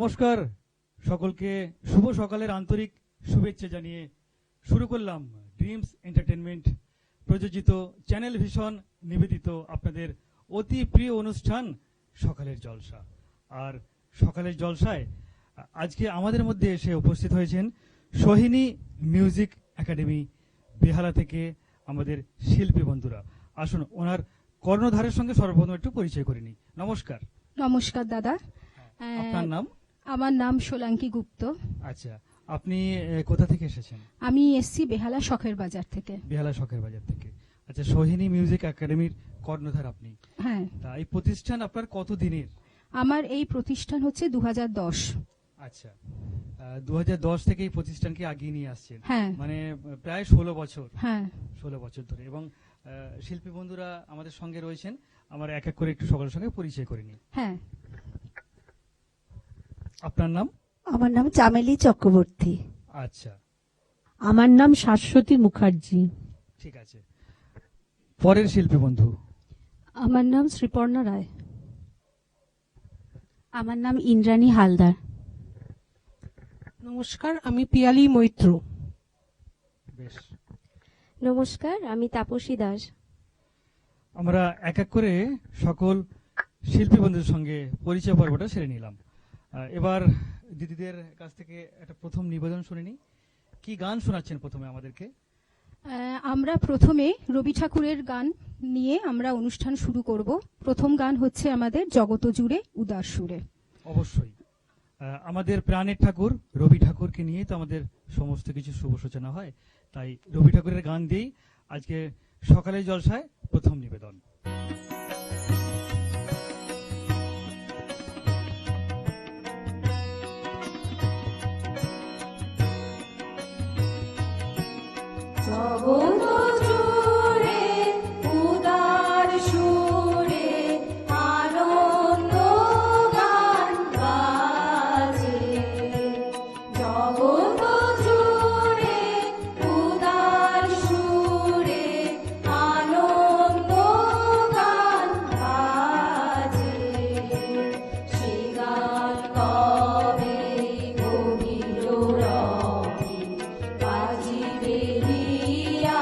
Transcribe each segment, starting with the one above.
নমস্কার সকলকে শুভ সকালের আন্তরিক শুভেচ্ছা জানিয়ে শুরু করলাম ড্রিমস এন্টারটেনমেন্ট প্রযোজিত চ্যানেল ভিশন নিবেদিত আপনাদের অতি প্রিয় অনুষ্ঠান সকালের জলসা। আর সকালের জলসায় আজকে আমাদের মধ্যে এসে উপস্থিত হয়েছেন সোহিনী মিউজিক একাডেমি বেহালা থেকে আমাদের শিল্পী বন্ধুরা। আসুন ওনার কর্ণধারের সঙ্গে সর্বপ্রথম একটু পরিচয় করে নিই। নমস্কার। নমস্কার দাদা। আপনার নাম? আমার নাম সোলাঙ্কি গুপ্ত। আচ্ছা, আপনি কোথা থেকে এসেছেন? আমি এসছি বেহালা শখের বাজার থেকে। বেহালা শখের বাজার থেকে। আচ্ছা, সোহিনী মিউজিক একাডেমির কর্ণধার আপনি। হ্যাঁ। তা এই প্রতিষ্ঠান আপনার কত দিনের? আমার এই প্রতিষ্ঠান হচ্ছে 2010। আচ্ছা, 2010 থেকে এই প্রতিষ্ঠানকে আগিয়ে নিয়ে আসছেন। হ্যাঁ। মানে প্রায় 16 বছর। হ্যাঁ, 16 বছর ধরে। এবং শিল্পী বন্ধুরা আমাদের সঙ্গে রয়েছেন, আমার এক এক করে একটু সকলের সঙ্গে পরিচয় করে নিই। হ্যাঁ। আপনার নাম? আমার নাম চামেলি চক্রবর্তী। আচ্ছা, আমার নাম শাশ্বতী মুখার্জি। ঠিক আছে। পরের শিল্পী বন্ধু? আমার নাম শ্রীপর্ণা রায়। আমার নাম ইন্দ্রাণী হালদার। নমস্কার, আমি পিয়ালি মৈত্র। বেশ। নমস্কার, আমি তাপসী দাস। আমরা এক এক করে সকল শিল্পী বন্ধুদের সঙ্গে পরিচয় পর্বটা সেরে নিলাম। এবার দিদিদের কাছ থেকে একটা প্রথম নিবেদন শুনে নিই। কি গান শোনাচ্ছেন প্রথমে আমাদেরকে? আমরা প্রথমে রবি ঠাকুরের গান নিয়ে আমরা অনুষ্ঠান শুরু করব। প্রথম গান হচ্ছে আমাদের জগত জুড়ে উদার সুরে। অবশ্যই আমাদের প্রাণের ঠাকুর রবি ঠাকুরকে নিয়ে তো আমাদের সমস্ত কিছু শুভ সূচনা হয়, তাই রবি ঠাকুরের গান দিয়েই আজকে সকালের জলসায় প্রথম নিবেদন। জগত জুড়ে উদার সুরে আনন্দ গান বাজে, জগত জুড়ে উদার সুরে আনন্দ গান বাজে, সে গান কবে গভীর রবে বাজিবে হিয়া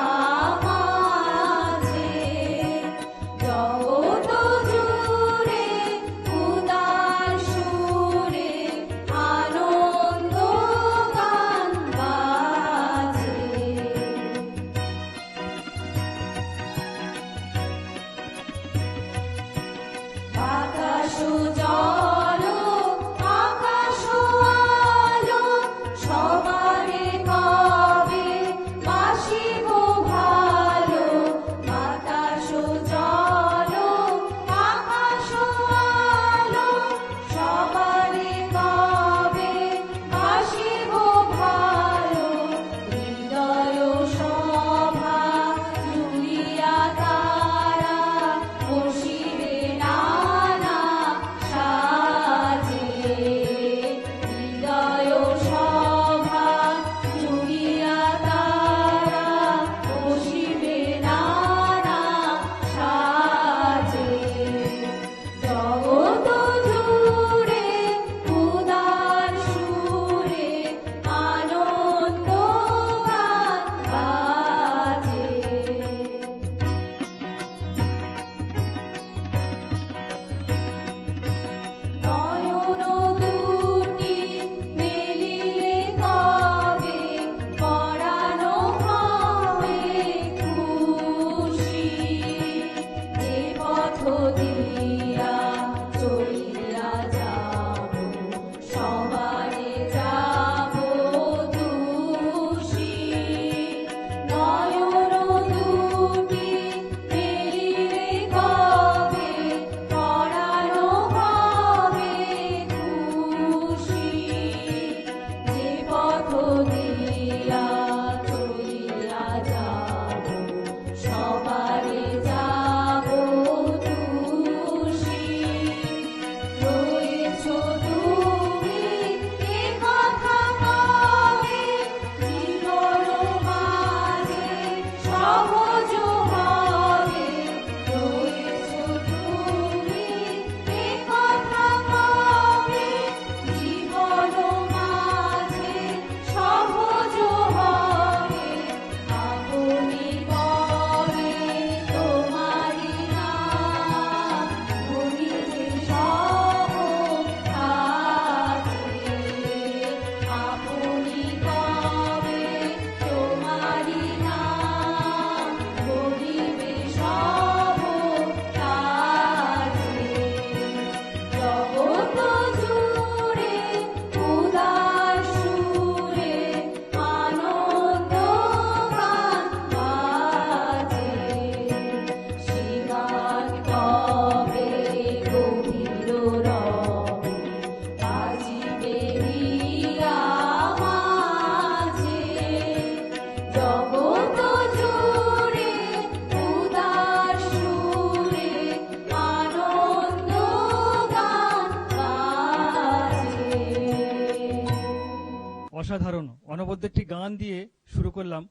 অসাধারণ অনবদ্য একটি গান দিয়ে শুরু করলাম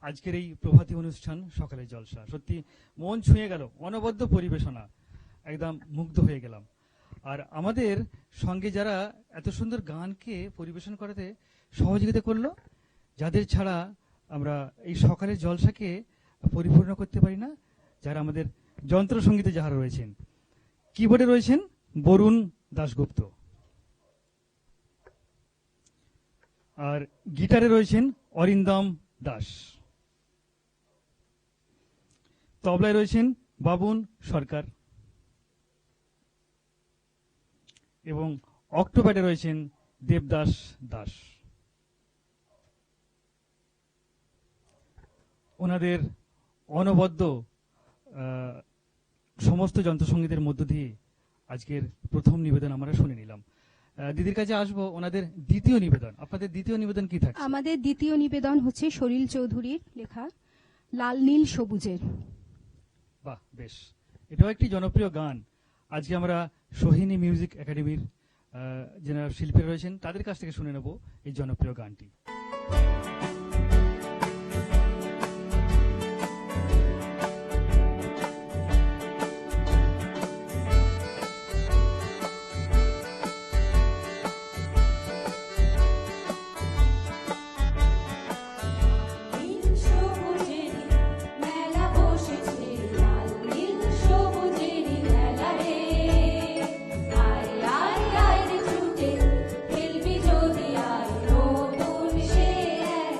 আজকের এই প্রভাতী অনুষ্ঠান সকালের জলসা। সত্যি মন ছুঁয়ে গেল, অনবদ্য পরিবেশনা, একদম মুগ্ধ হয়ে গেলাম। আর আমাদের সঙ্গে যারা এত সুন্দর গানকে পরিবেশন করাতে সহযোগিতা করলো, যাদের ছাড়া আমরা এই সকালের জলসাকে পরিপূর্ণ করতে পারি না, যারা আমাদের যন্ত্রসঙ্গীতে যারা রয়েছেন, কিবোর্ডে রয়েছেন বরুণ দাশগুপ্ত, আর গিটারে রয়েছেন অরিন্দম দাস, তবলায় রয়েছেন বাবুন সরকার এবং অক্টোপ্যাডে রয়েছেন দেবদাস দাস। ওনাদের অনবদ্য সমস্ত যন্ত্রসঙ্গীতের মধ্য দিয়ে আজকের প্রথম নিবেদন আমরা শুনে নিলাম। দিদির কাছে আসবো, ওনাদের দ্বিতীয় নিবেদন। আপনাদের দ্বিতীয় নিবেদন কি থাকছে? আমাদের দ্বিতীয় নিবেদন হচ্ছে সলিল চৌধুরীর লেখা লাল নীল সবুজের। বাহ, বেশ, এটাও একটি জনপ্রিয় গান। আজকে আমরা সোহিনী মিউজিক একাডেমির যারা শিল্পীরা রয়েছেন তাদের কাছ থেকে শুনে নেব এই জনপ্রিয় গানটি। নীল সবুজেরই মেলা বসেছে, লাল নীল সবুজেরই মেলা রে। আয় আয় আয় রে ছুটে খেলবি যদি আয়, নতুন সে এক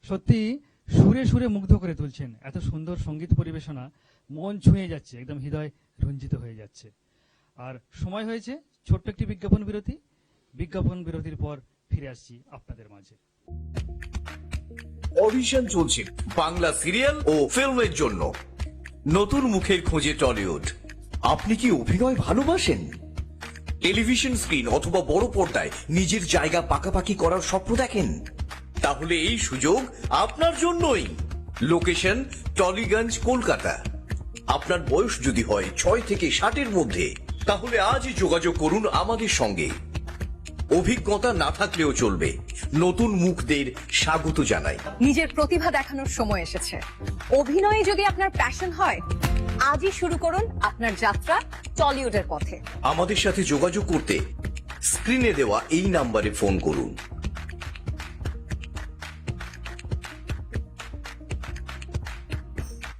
সত্যি সুরে সুরে মুগ্ধ করে তুলছেন। এত সুন্দর সঙ্গীত পরিবেশনা মন ছুঁয়ে যাচ্ছে, একদম হৃদয় রঞ্জিত হয়ে যাচ্ছে। আর সময় হয়েছে ছোট্ট একটি বিজ্ঞাপন বিরতি। বিজ্ঞাপন বিরতির পর ফিরে আসছি আপনাদের মাঝে। অডিশন চলছে বাংলা সিরিয়াল ও ফিল্মের জন্য। নতুন মুখের খোঁজে টলিউড। আপনি কি অভিনয় ভালোবাসেন? টেলিভিশন স্ক্রিন অথবা বড় পর্দায় নিজের জায়গা পাকাপাকি করার স্বপ্ন দেখেন? তাহলে এই সুযোগ আপনার জন্যই। লোকেশন টলিগঞ্জ, কলকাতা। আপনার বয়স যদি হয় 6 থেকে 60-এর মধ্যে, তাহলে আজই যোগাযোগ করুন আমাদের সঙ্গে। অভিজ্ঞতা না থাকলেও চলবে, নতুন মুখদের স্বাগত জানাই। নিজের প্রতিভা দেখানোর সময় এসেছে। অভিনয়ে যদি আপনার প্যাশন হয়, আজই শুরু করুন আপনার যাত্রা টলিউডের পথে। আমাদের সাথে যোগাযোগ করতে স্ক্রিনে দেওয়া এই নাম্বারে ফোন করুন।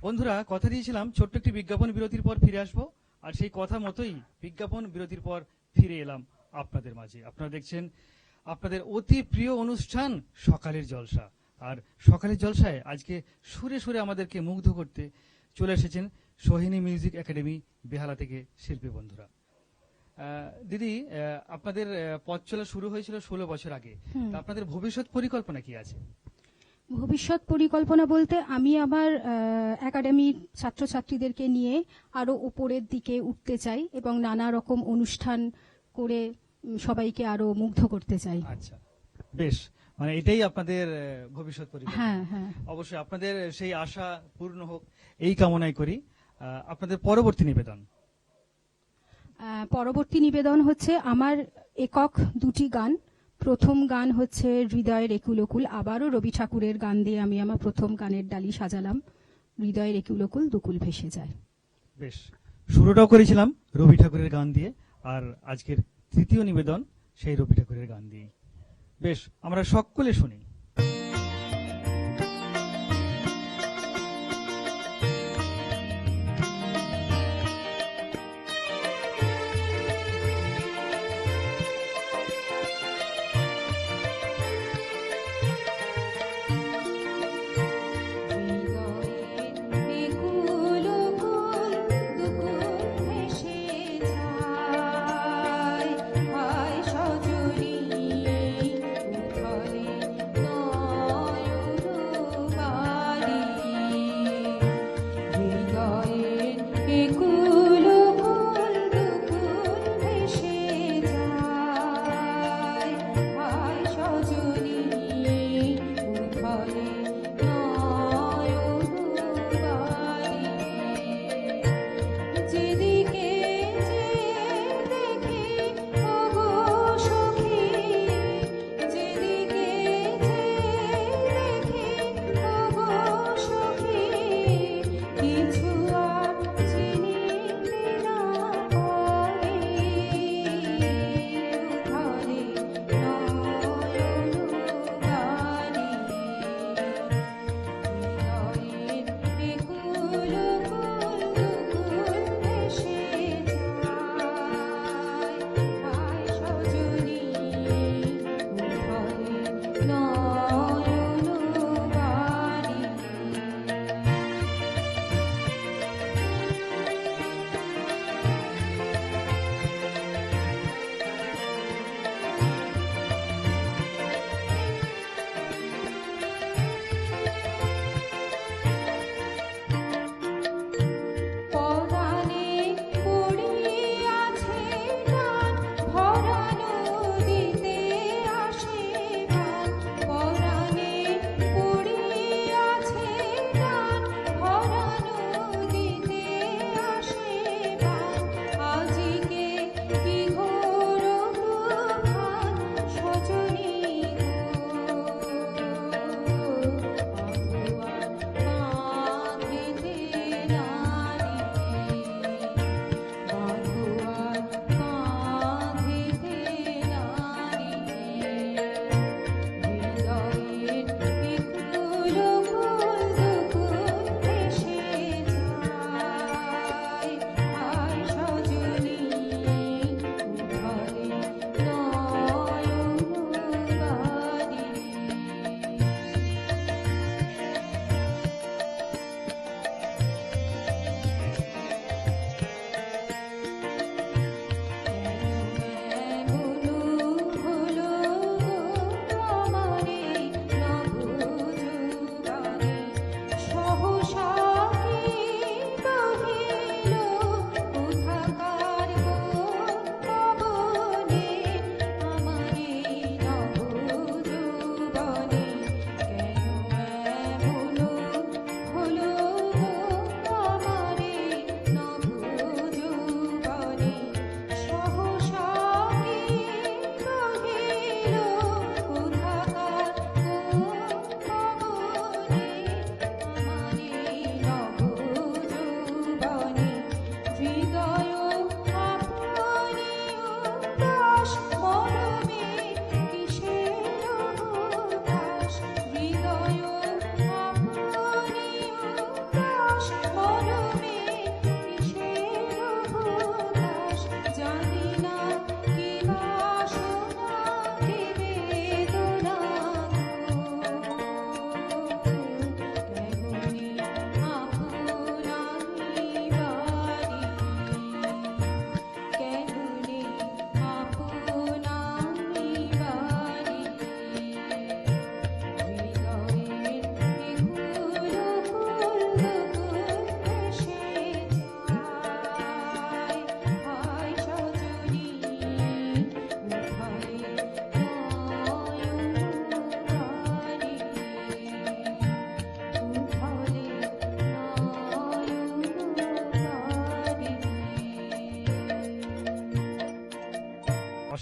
বন্ধুরা, কথা দিয়েছিলাম ছোট্ট একটি বিজ্ঞাপন বিরতির পর ফিরে আসবো, আর সেই কথা মতোই বিজ্ঞাপন বিরতির পর ফিরে এলাম আপনাদের মাঝে। আপনারা দেখছেন আপনাদের অতি প্রিয় অনুষ্ঠান সকালের জলসা। আর সকালের জলসায় আজকে সুরে সুরে আমাদেরকে মুগ্ধ করতে চলে এসেছেন সোহিনী মিউজিক একাডেমি বেহালা থেকে শিল্পী বন্ধুরা। দিদি, আপনাদের পথ চলা শুরু হয়েছিল 16 বছর আগে। তা আপনাদের ভবিষ্যৎ পরিকল্পনা কি আছে? ভবিষ্যৎ পরিকল্পনা বলতে আমি আমার একাডেমির ছাত্রছাত্রীদেরকে নিয়ে আরো উপরের দিকে উঠতে চাই এবং নানা রকম অনুষ্ঠান করে সবাইকে আরো মুগ্ধ করতে চাই। আচ্ছা, বেশ, মানে এটাই আপনাদের ভবিষ্যৎ পরিকল্পনা। হ্যাঁ হ্যাঁ, অবশ্যই আপনাদের সেই আশা পূর্ণ হোক এই কামনাই করি। আপনাদের পরবর্তী নিবেদন? পরবর্তী নিবেদন হচ্ছে আমার একক 2টি গান। প্রথম গান হচ্ছে হৃদয়ের একুলকুল, আবারও রবি ঠাকুরের গান দিয়ে আমি আমার প্রথম গানের ডালি সাজালাম। হৃদয়ের একুলকুল দুকুল ভেসে যায়। বেশ, শুরুটাও করেছিলাম রবি ঠাকুরের গান দিয়ে, আর আজকের তৃতীয় নিবেদন সেই রবি ঠাকুরের গান দিয়েই। বেশ, আমরা সকলে শুনি। সজনী উথলে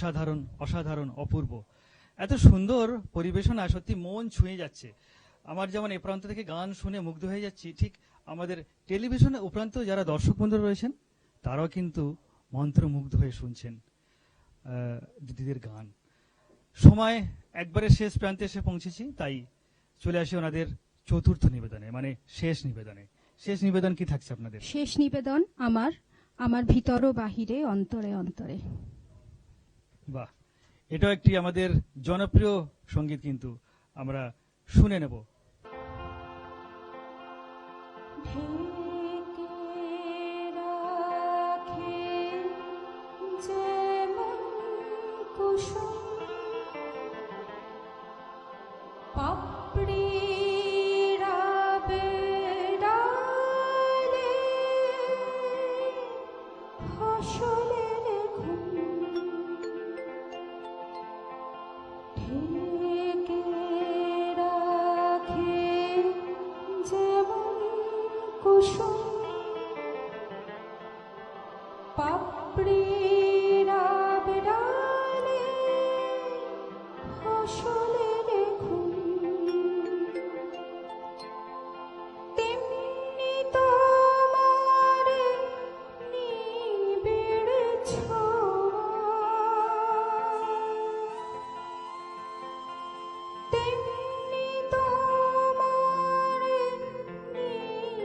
অসাধারণ অসাধারণ অপূর্ব। এত সুন্দর পরিবেশনা, সত্যি মন ছুঁয়ে যাচ্ছে। আমার যেমন এ প্রান্ত থেকে গান শুনে মুগ্ধ হয়ে যাচ্ছি, ঠিক আমাদের টেলিভিশনে উপরান্ত যারা দর্শক বন্ধু রয়েছেন তারাও কিন্তু মন্ত্রমুগ্ধ হয়ে শুনছেন দিদিদের গান। সময় একবারে শেষ প্রান্তে এসে পৌঁছেছি, তাই চলে আসি ওনাদের চতুর্থ নিবেদনে, মানে শেষ নিবেদনে। শেষ নিবেদন কি থাকছে আপনাদের? শেষ নিবেদন আমার ভিতর ও বাহিরে, অন্তরে অন্তরে। বাহ, এটাও একটি আমাদের জনপ্রিয় সঙ্গীত, কিন্তু আমরা শুনে নেব। তেমনি তোমার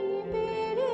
নিবিড়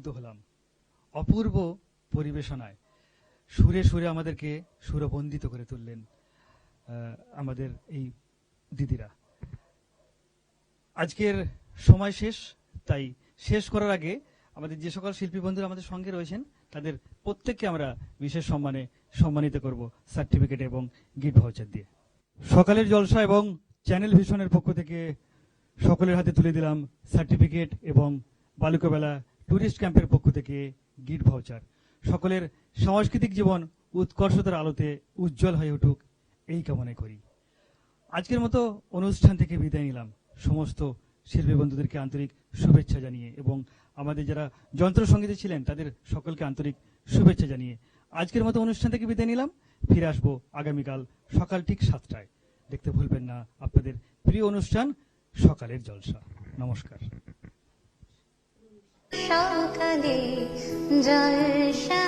মুগ্ধ হলাম অপূর্ব পরিবেশনায়। সুরে সুরে আমাদেরকে সুরবন্দিত করে তুললেন আমাদের এই দিদিরা। আজকের সময় শেষ, তাই শেষ করার আগে আমাদের যে সকল শিল্পী বন্ধুরা আমাদের সঙ্গে রয়েছেন তাদের প্রত্যেককে আমরা বিশেষ সম্মানে সম্মানিত করব সার্টিফিকেট এবং গিফট ভাউচার দিয়ে। সকালের জলসা এবং চ্যানেল ভিশনের পক্ষ থেকে সকলের হাতে তুলে দিলাম সার্টিফিকেট এবং বালুকাবেলা ট্যুরিস্ট ক্যাম্পের পক্ষ থেকে গিফট ভাউচার। সকলের সাংস্কৃতিক জীবন উৎকর্ষতার আলোতে উজ্জ্বল হয়ে উঠুক এই কামনাই করি। আজকের মতো অনুষ্ঠান থেকে বিদায় নিলাম সমস্ত শিল্পী বন্ধুদেরকে আন্তরিক শুভেচ্ছা জানিয়ে এবং আমাদের যারা যন্ত্রসঙ্গীতে ছিলেন তাদের সকলকে আন্তরিক শুভেচ্ছা জানিয়ে আজকের মতো অনুষ্ঠান থেকে বিদায় নিলাম। ফিরে আসবো আগামীকাল সকাল ঠিক 7টায়। দেখতে ভুলবেন না আপনাদের প্রিয় অনুষ্ঠান সকালের জলসা। নমস্কার। সকালে জলসা।